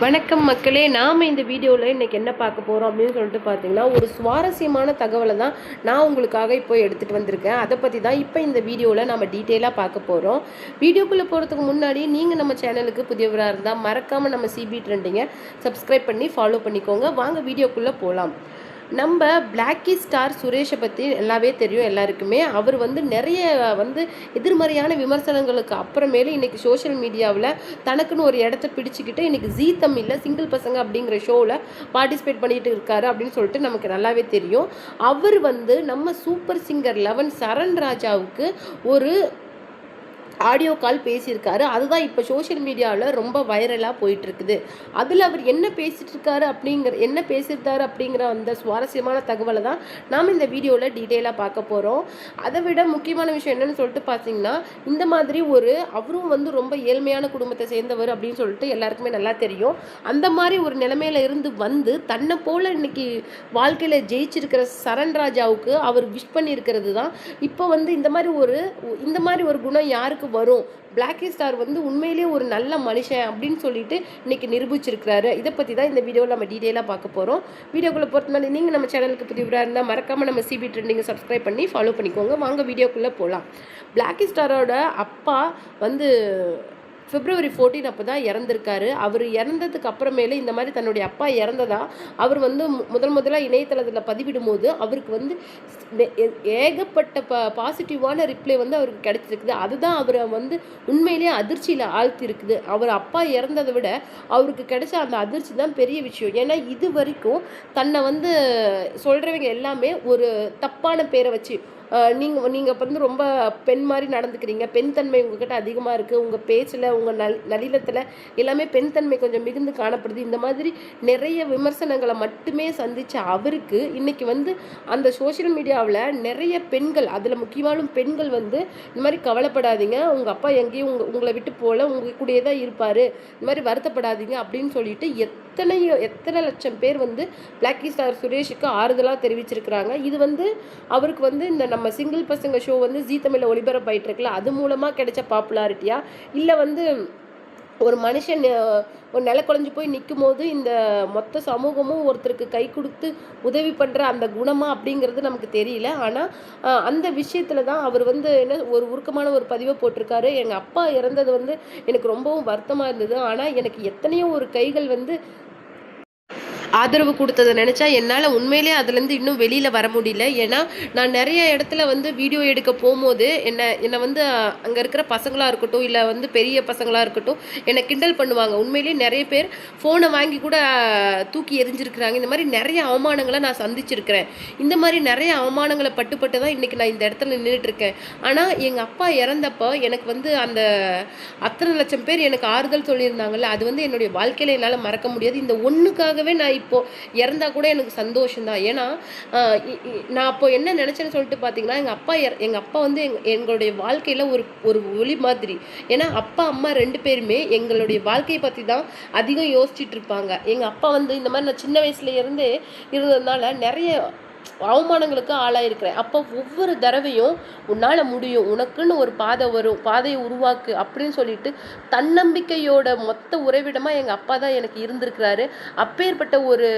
வணக்கம் மக்களே, நாம் இந்த வீடியோவில் இன்றைக்கி என்ன பார்க்க போகிறோம் அப்படின்னு சொல்லிட்டு பார்த்தீங்கன்னா, ஒரு சுவாரஸ்யமான தகவலை தான் நான் உங்களுக்காக இப்போ எடுத்துகிட்டு வந்திருக்கேன். அதை பற்றி தான் இப்போ இந்த வீடியோவில் நம்ம டீட்டெயிலாக பார்க்க போகிறோம். வீடியோக்குள்ளே போகிறதுக்கு முன்னாடி நீங்கள் நம்ம சேனலுக்கு புதியவராக இருந்தால் மறக்காமல் நம்ம சிபி ட்ரெண்டிங்கை சப்ஸ்கிரைப் பண்ணி ஃபாலோ பண்ணிக்கோங்க. வாங்க வீடியோக்குள்ளே போகலாம். நம்ம பிளாக்கி ஸ்டார் சுரேஷை பற்றி நல்லாவே தெரியும் எல்லாருக்குமே. அவர் நிறைய எதிர்மறையான விமர்சனங்களுக்கு அப்புறமேலே இன்றைக்கி சோஷியல் மீடியாவில் தனக்குன்னு ஒரு இடத்த பிடிச்சிக்கிட்டு இன்றைக்கி ஜீ தமிழில் சிங்கிள் பசங்க அப்படிங்கிற ஷோவில் பார்ட்டிசிபேட் பண்ணிட்டு இருக்காரு அப்படின்னு சொல்லிட்டு நமக்கு நல்லாவே தெரியும். அவர் நம்ம சூப்பர் சிங்கர் 11 சரண் ராஜாவுக்கு ஒரு ஆடியோ கால் பேசியிருக்காரு. அதுதான் இப்போ சோஷியல் மீடியாவில் ரொம்ப வைரலாக போயிட்டுருக்குது. அதில் அவர் என்ன பேசியிருக்காரு அப்படிங்கிற அந்த சுவாரஸ்யமான தகவலை தான் நாம் இந்த வீடியோவில் டீட்டெயிலாக பார்க்க போகிறோம். அதை விட முக்கியமான விஷயம் என்னென்னு சொல்லிட்டு பார்த்தீங்கன்னா, இந்த மாதிரி அவரும் ரொம்ப ஏழ்மையான குடும்பத்தை சேர்ந்தவர் அப்படின்னு சொல்லிட்டு எல்லாருக்குமே நல்லா தெரியும். அந்த மாதிரி ஒரு நிலைமையில இருந்து தன்னை போல் இன்னைக்கு வாழ்க்கையில் ஜெயிச்சிருக்கிற சரண் ராஜாவுக்கு அவர் விஷ் பண்ணியிருக்கிறது தான் இப்போ இந்த மாதிரி ஒரு குணம் யாருக்கு வரும், பிளாக்கி ஸ்டார் உண்மையிலேயே ஒரு நல்ல மனுஷன் அப்படின்னு சொல்லிட்டு இன்னைக்கு நிரூபிச்சிருக்கிறாரு. இதை பற்றி தான் இந்த வீடியோவில் நம்ம டீட்டெயிலாக பார்க்க போகிறோம். வீடியோக்குள்ளே போகிறதுனால நீங்கள் நம்ம சேனலுக்கு புதியவராக இருந்தால் மறக்காமல் நம்ம சிபி ட்ரெண்டிங்கை சப்ஸ்கிரைப் பண்ணி ஃபாலோ பண்ணிக்கோங்க. வாங்க வீடியோக்குள்ளே போகலாம். பிளாக்கி ஸ்டாரோட அப்பா February 14 அப்போ தான் இறந்துருக்காரு. அவர் இறந்ததுக்கு அப்புறமேலே இந்த மாதிரி தன்னுடைய அப்பா இறந்ததா அவர் முதலாக இணையதளத்தில் பதிவிடும் போது அவருக்கு ஏகப்பட்ட பாசிட்டிவான ரிப்ளை அவருக்கு கிடைச்சிருக்குது. அதுதான் அவரை உண்மையிலேயே அதிர்ச்சியில் ஆழ்த்திருக்குது. அவர் அப்பா இறந்ததை விட அவருக்கு கிடைச்ச அந்த அதிர்ச்சி தான் பெரிய விஷயம். ஏன்னா இது வரைக்கும் தன்னை சொல்கிறவங்க எல்லாமே ஒரு தப்பான பேரை வச்சு நீங்கள் ரொம்ப பெண் மாதிரி நடந்துக்கிறீங்க, பெண் தன்மை உங்ககிட்ட அதிகமாக இருக்குது, உங்கள் பேச்சில் உங்கள் நளினத்தில் எல்லாமே பெண் தன்மை கொஞ்சம் மிகுந்து காணப்படுது, இந்த மாதிரி நிறைய விமர்சனங்களை மட்டுமே சந்தித்த அவருக்கு இன்றைக்கி அந்த சோஷியல் மீடியாவில் நிறைய பெண்கள், அதில் முக்கியமான பெண்கள் இந்த மாதிரி கவலைப்படாதீங்க, உங்கள் அப்பா எங்கேயும் உங்களை விட்டு போல, உங்கள் கூடயே தான் இருப்பார், இந்த மாதிரி வருத்தப்படாதீங்க அப்படின்னு சொல்லிட்டு எத்தனை லட்சம் பேர் பிளாக்கி ஸ்டார் சுரேஷுக்கு ஆறுதலாக தெரிவிச்சிருக்கிறாங்க. இது அவருக்கு இந்த நம்ம சிங்கிள் பசங்க ஷோ ஜீ தமிழில் ஒளிபரப்பாயிட்டு இருக்குல்ல, அது மூலமாக கிடைச்ச பாப்புலாரிட்டியா இல்லை ஒரு மனுஷன் ஒரு நில குறைஞ்சி போய் நிற்கும் போது இந்த மொத்த சமூகமும் ஒருத்தருக்கு கை கொடுத்து உதவி பண்ணுற அந்த குணமா அப்படிங்கிறது நமக்கு தெரியல. ஆனால் அந்த விஷயத்தில் தான் அவர் என்ன ஒரு உருக்கமான ஒரு பதிவை போட்டிருக்காரு. எங்கள் அப்பா இறந்தது எனக்கு ரொம்பவும் வருத்தமாக இருந்தது. ஆனால் எனக்கு எத்தனையோ ஒரு கைகள் ஆதரவு கொடுத்ததை நினச்சா என்னால் உண்மையிலே அதுலேருந்து இன்னும் வெளியில் வர முடியல. ஏன்னா நான் நிறைய இடத்துல வீடியோ எடுக்க போகும்போது என்னை அங்கே இருக்கிற பசங்களாக இருக்கட்டும் இல்லை பெரிய பசங்களாக இருக்கட்டும் என்னை கிண்டல் பண்ணுவாங்க. உண்மையிலேயே நிறைய பேர் ஃபோனை வாங்கி கூட தூக்கி எரிஞ்சிருக்கிறாங்க. இந்த மாதிரி நிறைய அவமானங்களை நான் சந்திச்சிருக்கிறேன். இந்த மாதிரி நிறைய அவமானங்களை பட்டு தான் இன்றைக்கி நான் இந்த இடத்துல நின்றுட்டுருக்கேன். ஆனால் எங்கள் அப்பா இறந்தப்போ எனக்கு அந்த அத்தனை லட்சம் பேர் எனக்கு ஆறுதல் சொல்லியிருந்தாங்கல்ல, அது என்னுடைய வாழ்க்கையில் என்னால் மறக்க முடியாது. இந்த ஒன்றுக்காகவே நான் இப்போ இறந்தா கூட எனக்கு சந்தோஷம்தான். ஏன்னா நான் அப்போ என்ன நினைச்சேன்னு சொல்லிட்டு பார்த்தீங்கன்னா, எங்கள் அப்பா எங்களுடைய வாழ்க்கையில் ஒரு ஒளி மாதிரி. ஏன்னா அப்பா அம்மா 2 பேருமே எங்களுடைய வாழ்க்கையை பற்றி தான் அதிகம் யோசிச்சுட்டு இருப்பாங்க. எங்கள் அப்பா இந்த மாதிரி நான் சின்ன வயசுல இருந்ததுனால நிறைய அவமானங்களுக்கு ஆளாயிருக்கிறேன். அப்போ ஒவ்வொரு தடவையும் உன்னால் முடியும், உனக்குன்னு ஒரு பாதை வரும், பாதையை உருவாக்கு அப்படின்னு சொல்லிட்டு தன்னம்பிக்கையோட மொத்த உறைவிடமாக எங்கள் அப்பா தான் எனக்கு இருந்திருக்கிறாரு. அப்பேற்பட்ட ஒரு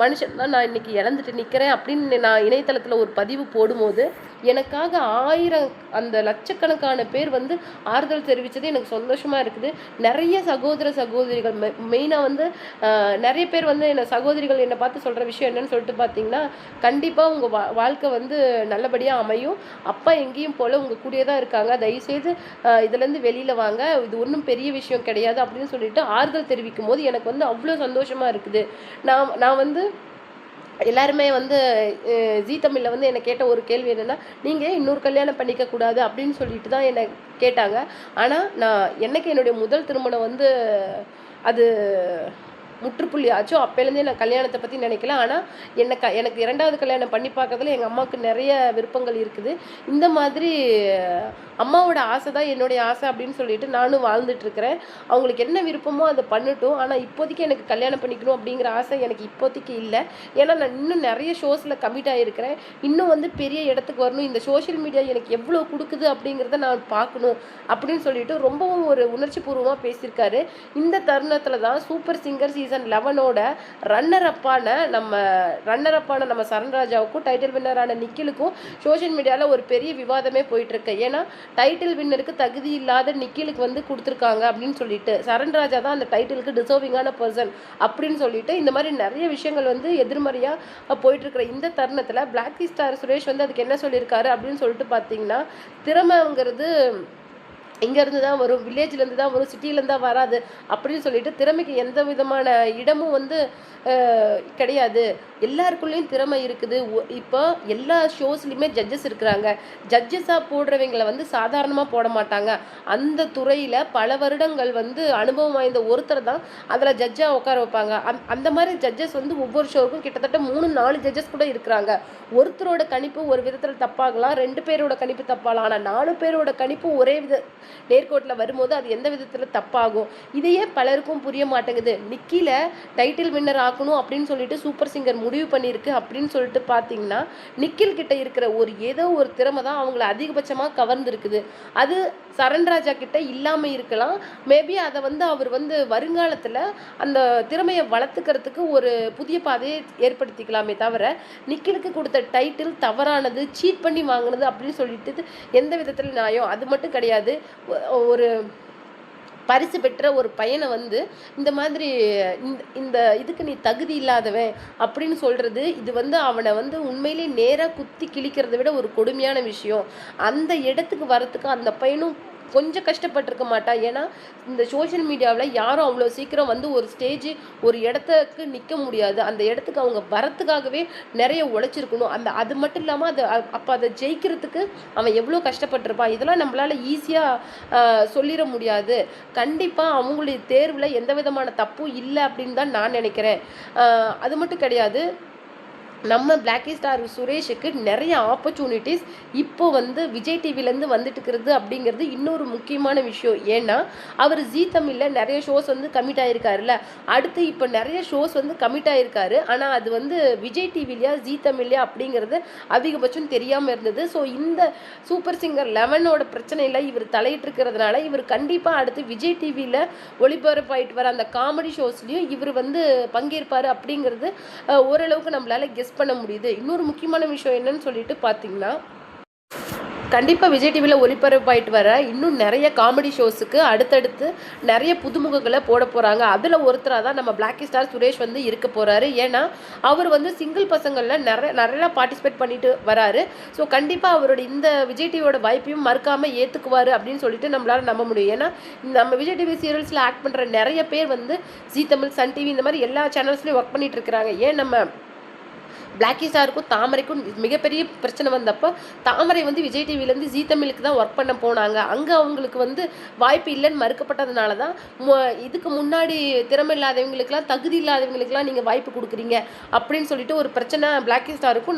மனுஷன் தான் நான் இன்னைக்கு இழந்துட்டு நிற்கிறேன் அப்படின்னு நான் இணையதளத்தில் ஒரு பதிவு போடும்போது எனக்காக 1000 அந்த லட்சக்கணக்கான பேர் ஆறுதல் தெரிவித்தது எனக்கு சந்தோஷமாக இருக்குது. நிறைய சகோதரிகள் மெயினாக நிறைய பேர் என்னை சகோதரிகள் என்னை பார்த்து சொல்கிற விஷயம் என்னன்னு சொல்லிட்டு பார்த்தீங்கன்னா, கண்டிப்பாக உங்கள் வாழ்க்கை நல்லபடியாக அமையும், அப்பா எங்கேயும் போல் உங்கள் கூடயே தான் இருக்காங்க, தயவுசெய்து இதுலேருந்து வெளியில் வாங்க, இது ஒன்றும் பெரிய விஷயம் கிடையாது அப்படின்னு சொல்லிட்டு ஆறுதல் தெரிவிக்கும் போது எனக்கு அவ்வளோ சந்தோஷமாக இருக்குது. நான் எல்லாருமே ஜீ தமிழில் என்னை கேட்ட ஒரு கேள்வி என்னென்னா, நீங்கள் இன்னொரு கல்யாணம் பண்ணிக்க கூடாது அப்படின்னு சொல்லிட்டு தான் என்னை கேட்டாங்க. ஆனால் நான் என்னைக்கு என்னுடைய முதல் திருமணம் அது முற்றுப்புள்ளி ஆச்சோ அப்போலேருந்தே நான் கல்யாணத்தை பற்றி நினைக்கல. ஆனால் எனக்கு 2வது கல்யாணம் பண்ணி பார்க்கறதுல எங்கள் அம்மாவுக்கு நிறைய விருப்பங்கள் இருக்குது. இந்த மாதிரி அம்மாவோட ஆசை தான் என்னுடைய ஆசை அப்படின்னு சொல்லிட்டு நானும் வாழ்ந்துட்டுருக்கிறேன். அவங்களுக்கு என்ன விருப்பமோ அதை பண்ணட்டும். ஆனால் இப்போதைக்கு எனக்கு கல்யாணம் பண்ணிக்கணும் அப்படிங்கிற ஆசை எனக்கு இப்போதைக்கு இல்லை. ஏன்னா நான் இன்னும் நிறைய ஷோஸில் கமிட் ஆகிருக்கிறேன். இன்னும் வந்து பெரிய இடத்துக்கு வரணும், இந்த சோஷியல் மீடியா எனக்கு எவ்வளோ கொடுக்குது அப்படிங்கிறத நான் பார்க்கணும் அப்படின்னு சொல்லிட்டு ரொம்பவும் ஒரு உணர்ச்சி பூர்வமாக பேசியிருக்காரு. இந்த தருணத்தில் தான் சூப்பர் சிங்கர் சீசன் 11ஓட ரன்னர் அப்பான நம்ம சரண்ராஜாவுக்கும் டைட்டில் வின்னரான நிக்கிலுக்கும் சோஷியல் மீடியாவில் ஒரு பெரிய விவாதமே போயிட்டுருக்கு. ஏன்னா டைட்டில் வின்னருக்கு தகுதி இல்லாத நிக்கிலுக்கு வந்து கொடுத்துருக்காங்க அப்படின்னு சொல்லிட்டு, சரண்ராஜா தான் அந்த டைட்டிலுக்கு டிசர்விங்கான பர்சன் அப்படின்னு சொல்லிட்டு இந்த மாதிரி நிறைய விஷயங்கள் வந்து எதிர்மறையாக போயிட்டுருக்கிற இந்த தருணத்தில் பிளாக் ஸ்டார் சுரேஷ் வந்து அதுக்கு என்ன சொல்லியிருக்காரு அப்படின்னு சொல்லிட்டு பார்த்தீங்கன்னா, திறமைங்கிறது இங்கேருந்து தான் வரும், வில்லேஜ்லேருந்து தான் வரும், சிட்டிலேருந்து தான் வராது அப்படின்னு சொல்லிட்டு திறமைக்கு எந்த விதமான இடமும் வந்து கிடையாது. எல்லாருக்குள்ளேயும் திறமை இருக்குது. இப்போ எல்லா ஷோஸ்லையுமே ஜட்ஜஸ் இருக்கிறாங்க. ஜட்ஜஸாக போடுறவங்களை வந்து சாதாரணமாக போட மாட்டாங்க. அந்த துறையில் பல வருடங்கள் வந்து அனுபவம் வாய்ந்த ஒருத்தர் தான் அதில் ஜட்ஜாக உட்கார வைப்பாங்க. அந்த மாதிரி ஜட்ஜஸ் வந்து ஒவ்வொரு ஷோவுக்கும் கிட்டத்தட்ட 3-4 ஜட்ஜஸ் கூட இருக்கிறாங்க. ஒருத்தரோட கணிப்பு ஒரு விதத்தில் தப்பாகலாம், 2 பேரோட கணிப்பு தப்பாகலாம். ஆனால் 4 பேரோட கணிப்பு ஒரே நேர்கோட்டில் வரும்போது அது எந்த விதத்தில் தப்பாகும்? இதையே பலருக்கும் புரிய மாட்டேங்குது. நிக்கில டைட்டில் வின்னர் ஆக்கணும் அப்படின்னு சொல்லிட்டு சூப்பர் சிங்கர் முடிவு பண்ணியிருக்கு அப்படின்னு சொல்லிட்டு பார்த்தீங்கன்னா, நிக்கில் கிட்ட இருக்கிற ஏதோ ஒரு திறமை தான் அவங்கள அதிகபட்சமாக கவர்ந்துருக்குது. அது சரண்ராஜா கிட்ட இல்லாமல் இருக்கலாம். மேபி அதை வந்து அவர் வந்து வருங்காலத்தில் அந்த திறமையை வளர்த்துக்கிறதுக்கு ஒரு புதிய பாதையை ஏற்படுத்திக்கலாமே தவிர, நிக்கிலுக்கு கொடுத்த டைட்டில் தவறானது, சீட் பண்ணி வாங்கினது அப்படின்னு சொல்லிட்டு எந்த விதத்தில் நியாயம்? அது மட்டும் கிடையாது. ஒரு பரிசு பெற்ற ஒரு பையனை வந்து இந்த மாதிரி இந்த இதுக்கு நீ தகுதி இல்லாதவன் அப்படின்னு சொல்கிறது, இது வந்து அவனை வந்து உண்மையிலே நேராக குத்தி கிழிக்கிறத விட ஒரு கொடுமையான விஷயம். அந்த இடத்துக்கு வரத்துக்கு அந்த பையனும் கொஞ்சம் கஷ்டப்பட்டிருக்க மாட்டான். ஏன்னா இந்த சோஷியல் மீடியாவில் யாரும் அவ்வளோ சீக்கிரம் வந்து ஒரு ஒரு இடத்துக்கு நிற்க முடியாது. அந்த இடத்துக்கு அவங்க வரத்துக்காகவே நிறைய உழைச்சிருக்கணும். அது மட்டும் இல்லாமல் அப்போ அதை ஜெயிக்கிறதுக்கு அவன் எவ்வளோ கஷ்டப்பட்டிருப்பான். இதெல்லாம் நம்மளால் ஈஸியாக சொல்லிட முடியாது. கண்டிப்பாக அவங்களுடைய தேர்வில் எந்த விதமான தப்பும் இல்லை அப்படின்னு தான் நான் நினைக்கிறேன். அது மட்டும் கிடையாது, நம்ம பிளாக் ஸ்டார் சுரேஷுக்கு நிறைய ஆப்பர்ச்சுனிட்டிஸ் இப்போ வந்து விஜய் டிவிலேருந்து வந்துட்டு இருக்கிறது அப்படிங்கிறது இன்னொரு முக்கியமான விஷயம். ஏன்னா அவர் ஜீ தமிழில் நிறைய ஷோஸ் வந்து கமிட் ஆகிருக்காருல்ல, அடுத்து இப்போ நிறைய ஷோஸ் வந்து கமிட் ஆகிருக்காரு. ஆனால் அது வந்து விஜய் டிவிலையா ஜீ தமிழ்லையா அப்படிங்கிறது அதிகபட்சம் தெரியாமல் இருந்தது. ஸோ இந்த சூப்பர் சிங்கர் 11ஓட பிரச்சனையில் இவர் தலையிட்டு இருக்கிறதுனால இவர் கண்டிப்பாக அடுத்து விஜய் டிவியில் ஒளிபரப்பாயிட்டு வர அந்த காமெடி ஷோஸ்லையும் இவர் வந்து பங்கேற்பார் அப்படிங்கிறது ஓரளவுக்கு நம்மளால் கெஸ் பண்ண முடியுது. இன்னொரு முக்கியமான விஷயம் என்னன்னு சொல்லிட்டு பார்த்தீங்கன்னா, கண்டிப்பாக விஜய் டிவியில் ஒளிபரப்பாயிட்டு வர இன்னும் நிறைய காமெடி ஷோஸுக்கு அடுத்தடுத்து நிறைய புதுமுகங்களை போட போகிறாங்க. அதில் ஒருத்தராக தான் நம்ம பிளாக் ஸ்டார் சுரேஷ் வந்து இருக்க போகிறாரு. ஏன்னா அவர் வந்து சிங்கிள் பசங்களில் நிறையா பார்ட்டிசிபேட் பண்ணிட்டு வராரு. ஸோ கண்டிப்பாக அவரோட இந்த விஜய் டிவியோட வாய்ப்பையும் மறுக்காமல் ஏற்றுக்குவார் அப்படின்னு சொல்லிட்டு நம்மளால் நம்ப முடியும். ஏன்னா நம்ம விஜய் டிவி சீரியல்ஸில் ஆக்ட் பண்ணுற நிறைய பேர் வந்து ஜீ தமிழ், சன் டிவி இந்த மாதிரி எல்லா சேனல்ஸ்லையும் ஒர்க் பண்ணிட்டு இருக்கிறாங்க. ஏன் நம்ம பிளாக் ஸ்டாருக்கும் தாமரைக்கும் மிகப்பெரிய பிரச்சனை வந்தப்போ தாமரை வந்து விஜய் டிவிலேருந்து ஜீ தமிழுக்கு தான் ஒர்க் பண்ண போனாங்க. அங்கே அவங்களுக்கு வந்து வாய்ப்பு இல்லைன்னு மறுக்கப்பட்டதுனால தான் இதுக்கு முன்னாடி திறமை இல்லாதவங்களுக்குலாம், தகுதி இல்லாதவங்களுக்குலாம் நீங்கள் வாய்ப்பு கொடுக்குறீங்க அப்படின்னு சொல்லிட்டு ஒரு பிரச்சனை பிளாக் ஸ்டாருக்கும்